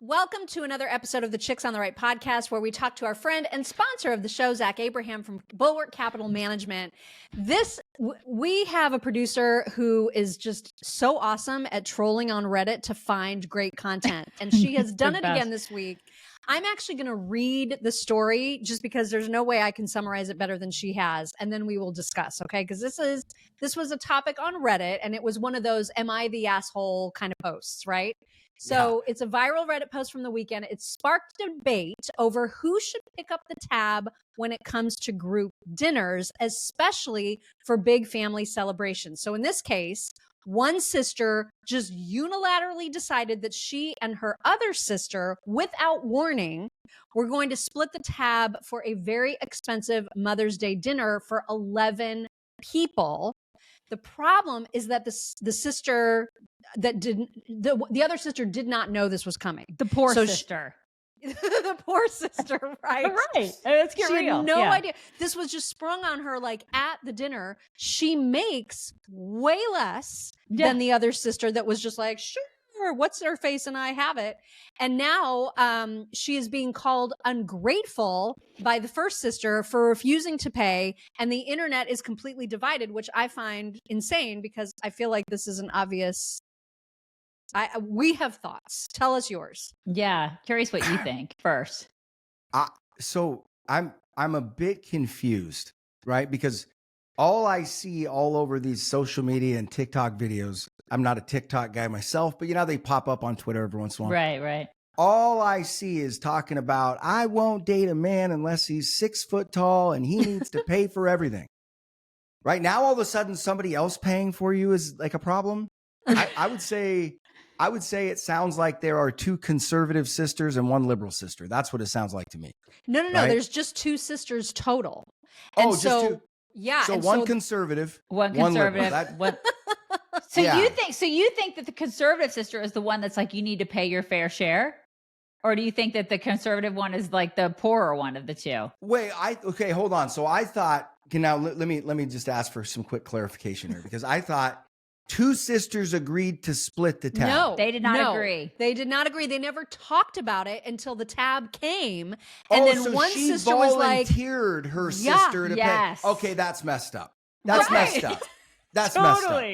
Welcome to another episode of the Chicks on the Right podcast, where we talk to our friend and sponsor of the show, Zach Abraham from Bulwark Capital Management. We have a producer who is just so awesome at trolling on Reddit to find great content, and she has done it again this week. I'm actually going to read the story just because there's no way I can summarize it better than she has, and then we will discuss, okay? Because this was a topic on Reddit, and it was one of those "Am I the asshole" kind of posts, right? So It's a viral Reddit post from the weekend. It sparked debate over who should pick up the tab when it comes to group dinners, especially for big family celebrations. So in this case, one sister just unilaterally decided that she and her other sister, without warning, were going to split the tab for a very expensive Mother's Day dinner for 11 people. The problem is that the sister that didn't, the other sister did not know this was coming. The poor sister. The poor sister, right? Right. Let's get real. She had no idea. This was just sprung on her like at the dinner. She makes way less than the other sister that was just like, sure, what's her face and I have it. And now she is being called ungrateful by the first sister for refusing to pay. And the internet is completely divided, which I find insane because I feel like this is an obvious... we have thoughts. Tell us yours. Yeah. Curious what you think first. So I'm a bit confused, right? Because all I see all over these social media and TikTok videos, I'm not a TikTok guy myself, but you know, they pop up on Twitter every once in a while. Right. All I see is talking about, I won't date a man unless he's 6 foot tall and he needs to pay for everything. Right now, all of a sudden, somebody else paying for you is like a problem. I would say it sounds like there are 2 conservative sisters and 1 liberal sister. That's what it sounds like to me. No. Right? There's just 2 sisters total. And just 2. Yeah. So one conservative. One conservative. So yeah. you think that the conservative sister is the one that's like, you need to pay your fair share? Or do you think that the conservative one is like the poorer one of the 2? Wait, okay, hold on. So I thought, now let me just ask for some quick clarification here, because I thought 2 sisters agreed to split the tab. No, they did not agree. They did not agree. They never talked about it until the tab came. And then so one she sister was like, volunteered her sister to pay. Okay, that's messed up. That's messed up. That's messed up.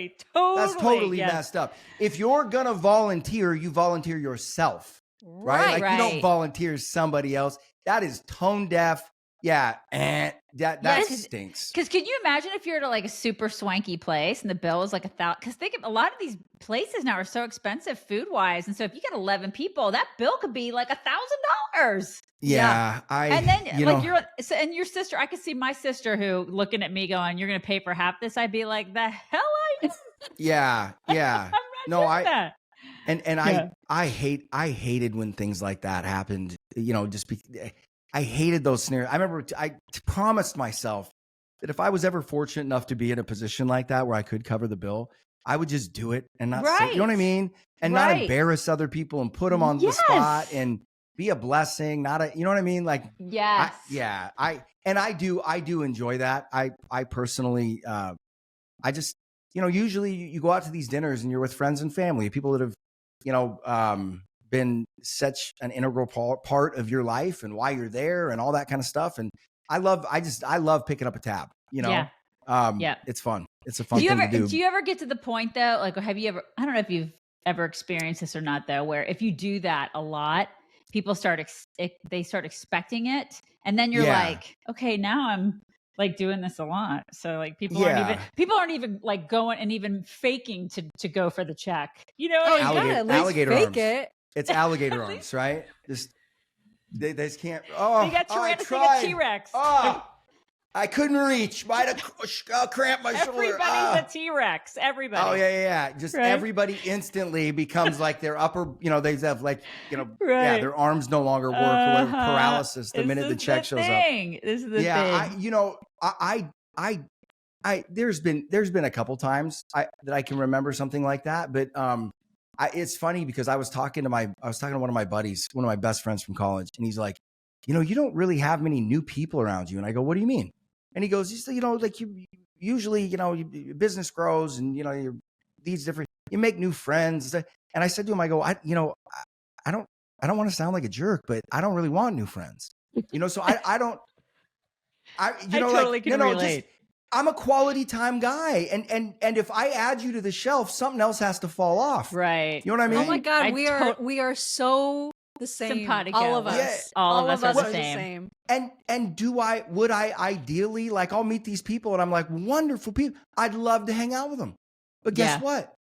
That's totally messed up. If you're going to volunteer, you volunteer yourself. Right? Like you don't volunteer somebody else. That is tone deaf. Yeah. And that stinks. Because can you imagine if you're at like a super swanky place and the bill is like $1,000? Because think of a lot of these places now are so expensive food wise. And so if you get 11 people, that bill could be like $1,000. Yeah. And then and your sister, I could see my sister who looking at me going, you're going to pay for half this. I'd be like, the hell are you? Yeah. I'm not doing that. And I hated when things like that happened, I hated those scenarios. I remember I promised myself that if I was ever fortunate enough to be in a position like that where I could cover the bill, I would just do it and not say, you know what I mean? And not embarrass other people and put them on the spot and be a blessing, you know what I mean? Like, yes. I do enjoy that. I personally, I just, usually you go out to these dinners and you're with friends and family, people that have, been such an integral part of your life and why you're there and all that kind of stuff. And I love picking up a tab, it's fun. It's a fun thing to do. Do you ever get to the point though? Like, have you ever, I don't know if you've ever experienced this or not though, where if you do that a lot, people start expecting it. And then you're like, okay, now I'm like doing this a lot. So like people aren't even like going and even faking to go for the check. You know, alligator fake arms. it. It's alligator arms, right? Just they just can't. Oh, they got T-Rex. Oh, I couldn't reach. Might have cramped my shoulder. Everybody's a T-Rex. Everybody. Oh yeah. Just everybody instantly becomes like their upper. They have like their arms no longer work or whatever, paralysis the minute the check shows up. This is the thing. I there's been a couple times that I can remember something like that, but it's funny because I was talking to one of my buddies, one of my best friends from college, and he's like, you don't really have many new people around you. And I go, what do you mean? And he goes, like you usually, your business grows and, you make new friends. And I said to him, I go, I don't I don't want to sound like a jerk, but I don't really want new friends. You know, so I don't. You know, totally like can relate. I'm a quality time guy, and if I add you to the shelf, something else has to fall off. Right. You know what I mean? Oh my God, we are so the same. Simpatico. All of us. Yeah. All of us are the the same. And would I ideally, like, I'll meet these people and I'm like, wonderful people. I'd love to hang out with them. But guess what?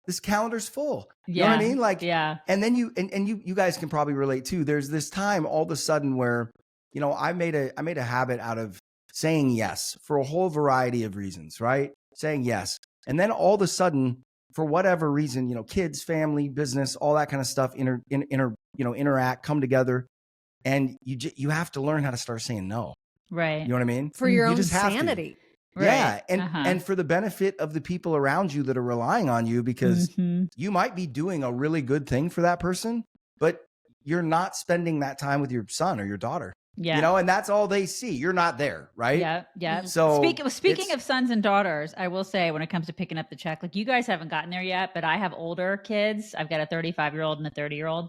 This calendar's full. You know what I mean? Like, and then you guys can probably relate too. There's this time all of a sudden where, you know, I made a habit out of saying yes for a whole variety of reasons, right? Saying yes. And then all of a sudden, for whatever reason, you know, kids, family, business, all that kind of stuff, interact, come together. And you have to learn how to start saying no. Right. You know what I mean? For your You own just have to. sanity. Right. Yeah. And for the benefit of the people around you that are relying on you, because you might be doing a really good thing for that person, but you're not spending that time with your son or your daughter. Yeah. You know, and that's all they see. You're not there, right? Yeah. Yeah. So speaking of sons and daughters, I will say when it comes to picking up the check, like you guys haven't gotten there yet, but I have older kids. I've got a 35-year-old and a 30-year-old.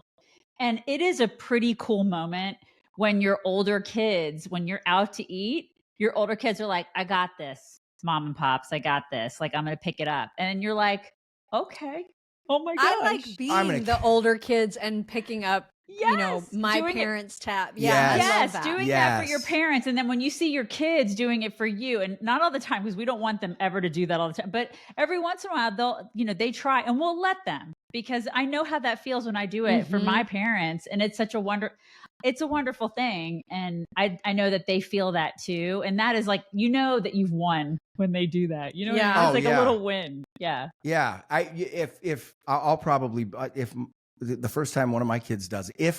And it is a pretty cool moment when your older kids, when you're out to eat, your older kids are like, I got this, mom and pops, I got this. Like, I'm going to pick it up. And you're like, okay. Oh my gosh. I like being the older kids and picking up, you know, my parents' tab. Yeah. Yes. Doing that for your parents. And then when you see your kids doing it for you, and not all the time, because we don't want them ever to do that all the time, but every once in a while, they try, and we'll let them, because I know how that feels when I do it for my parents. And it's such a wonderful thing. And I know that they feel that too. And that is like, you know, that you've won when they do that, you know, it's like a little win. Yeah. Yeah. I'll probably, if the first time one of my kids does it,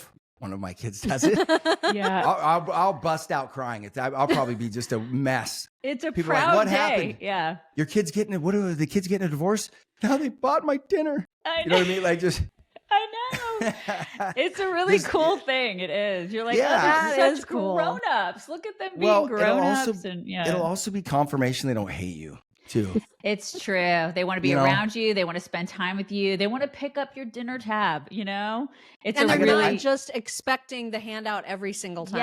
I'll bust out crying. I'll probably be just a mess. It's a People proud are like, what day. happened? Yeah. Your kid's getting what are the kids getting a divorce? Now they bought my dinner. I know. You know what I mean? Like just I know. It's a really cool thing. It is. You're like, that such is cool. Grown-ups. Look at them being grown-ups. It'll also be confirmation they don't hate you too. It's true. They want to be around you. They want to spend time with you. They want to pick up your dinner tab, you know? And they're not just expecting the handout every single time.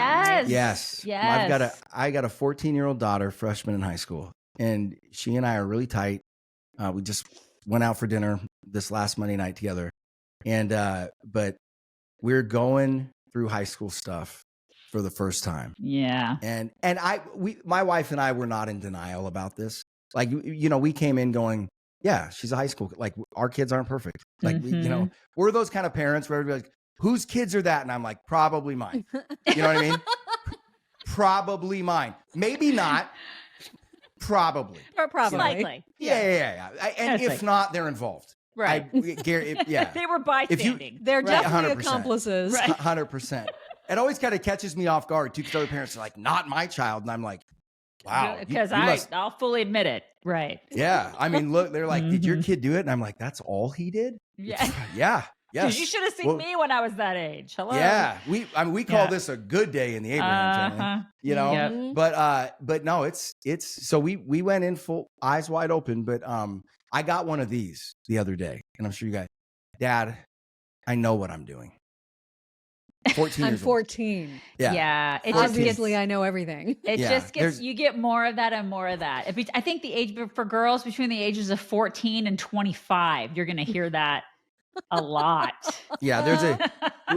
Yes. Yes. I got a 14-year-old daughter, freshman in high school, and she and I are really tight. We just went out for dinner this last Monday night together. And but we're going through high school stuff for the first time. Yeah. And my wife and I were not in denial about this. Like, you know, we came in going, yeah, she's a high school. Like, our kids aren't perfect. Like, we're those kind of parents where everybody's like, whose kids are that? And I'm like, probably mine. You know what I mean? Probably mine. Maybe not. Probably. Or probably. Likely. Yeah. And if not, they're involved. Right. They were bystanding. They're definitely 100%. accomplices. Right. 100%. It always kind of catches me off guard too, because other parents are like, not my child. And I'm like, wow. Because I'll fully admit it. Right. Yeah. I mean, look, they're like, did your kid do it? And I'm like, that's all he did? Yeah. Yeah. Yes. You should have seen me when I was that age. Hello. Yeah. We call this a good day in the Abraham family, you know? Yep. But no, it's so we went in full eyes wide open, but I got one of these the other day, and I'm sure you guys, Dad, I know what I'm doing. 14 I'm years 14. Old. Yeah. Obviously, I know everything. It just gets, you get more of that and more of that. I think the age for girls between the ages of 14 and 25, you're going to hear that a lot. Yeah.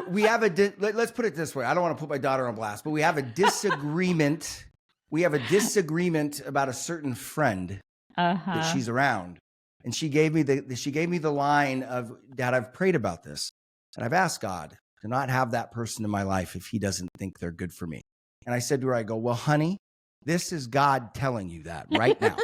Let's put it this way. I don't want to put my daughter on blast, but we have a disagreement. We have a disagreement about a certain friend that she's around. And she gave me the line of, Dad, I've prayed about this, and I've asked God to not have that person in my life if he doesn't think they're good for me. And I said to her, I go, well, honey, this is God telling you that right now.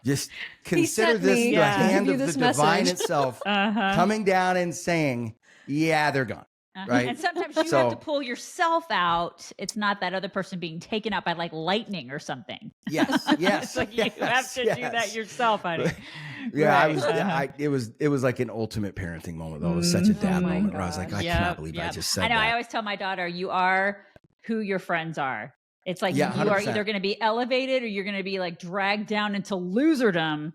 Just consider this the hand of the divine itself coming down and saying, yeah, they're gone. Right. And sometimes you have to pull yourself out. It's not that other person being taken out by like lightning or something. Yes. It's like you have to do that yourself, honey. Yeah. It was like an ultimate parenting moment, though. It was such a dad moment where I was like, I cannot believe I just said that. I know. I always tell my daughter, you are who your friends are. It's like you are either going to be elevated or you're going to be like dragged down into loserdom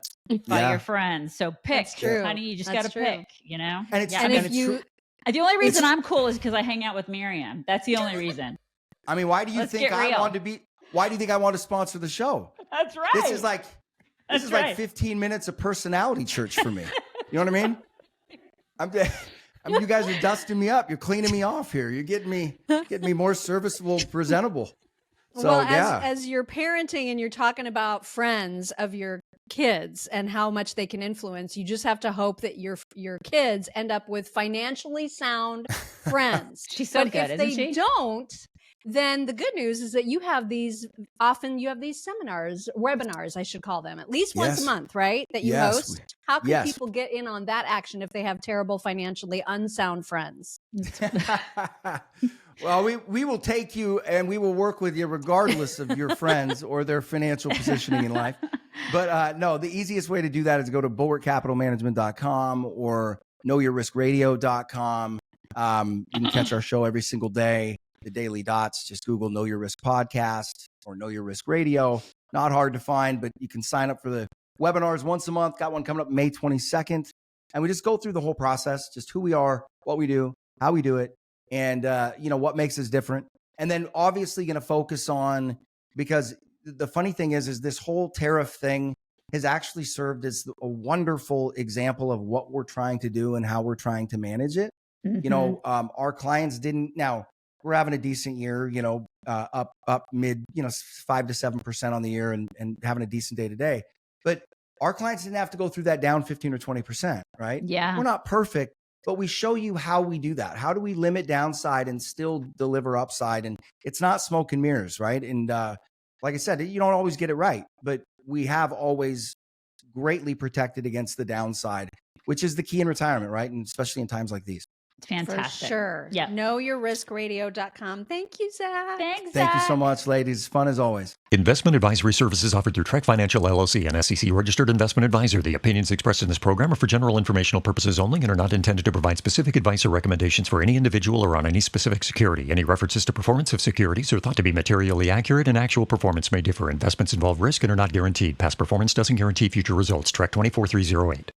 by your friends. So pick, honey. You just got to pick, you know? And it's and if you The only reason I'm cool is because I hang out with Miriam. That's the only reason. I mean, why do you think I want to be? Why do you think I want to sponsor the show? That's right. This is like 15 minutes of personality church for me. You know what I mean? You guys are dusting me up. You're cleaning me off here. You're getting me more serviceable, presentable. So, well, as you're parenting and you're talking about friends of your kids and how much they can influence, you just have to hope that your kids end up with financially sound friends. She's so but good, if isn't they she? don't, then the good news is that you have these seminars, webinars, I should call them, at least once a month, right? That you host. How can people get in on that action if they have terrible financially unsound friends? Well, we will take you and we will work with you regardless of your friends or their financial positioning in life. But no, the easiest way to do that is go to bulwarkcapitalmanagement.com or knowyourriskradio.com. You can catch our show every single day, the Daily Dots. Just Google Know Your Risk Podcast or Know Your Risk Radio. Not hard to find, but you can sign up for the webinars once a month. Got one coming up May 22nd. And we just go through the whole process, just who we are, what we do, how we do it, and what makes us different. And then obviously going to focus on, because the funny thing is this whole tariff thing has actually served as a wonderful example of what we're trying to do and how we're trying to manage it. Mm-hmm. Our clients didn't. Now we're having a decent year, up mid, 5 to 7% on the year and having a decent day to day. But our clients didn't have to go through that down 15 or 20%, right? Yeah. We're not perfect, but we show you how we do that. How do we limit downside and still deliver upside? And it's not smoke and mirrors, right? And like I said, you don't always get it right, but we have always greatly protected against the downside, which is the key in retirement, right? And especially in times like these. It's fantastic. For sure. Yeah. Knowyourriskradio.com. Thank you, Zach. Thanks, Zach. Thank you so much, ladies. Fun as always. Investment advisory services offered through Trek Financial LLC, an SEC registered investment advisor. The opinions expressed in this program are for general informational purposes only and are not intended to provide specific advice or recommendations for any individual or on any specific security. Any references to performance of securities are thought to be materially accurate, and actual performance may differ. Investments involve risk and are not guaranteed. Past performance doesn't guarantee future results. Trek 24308.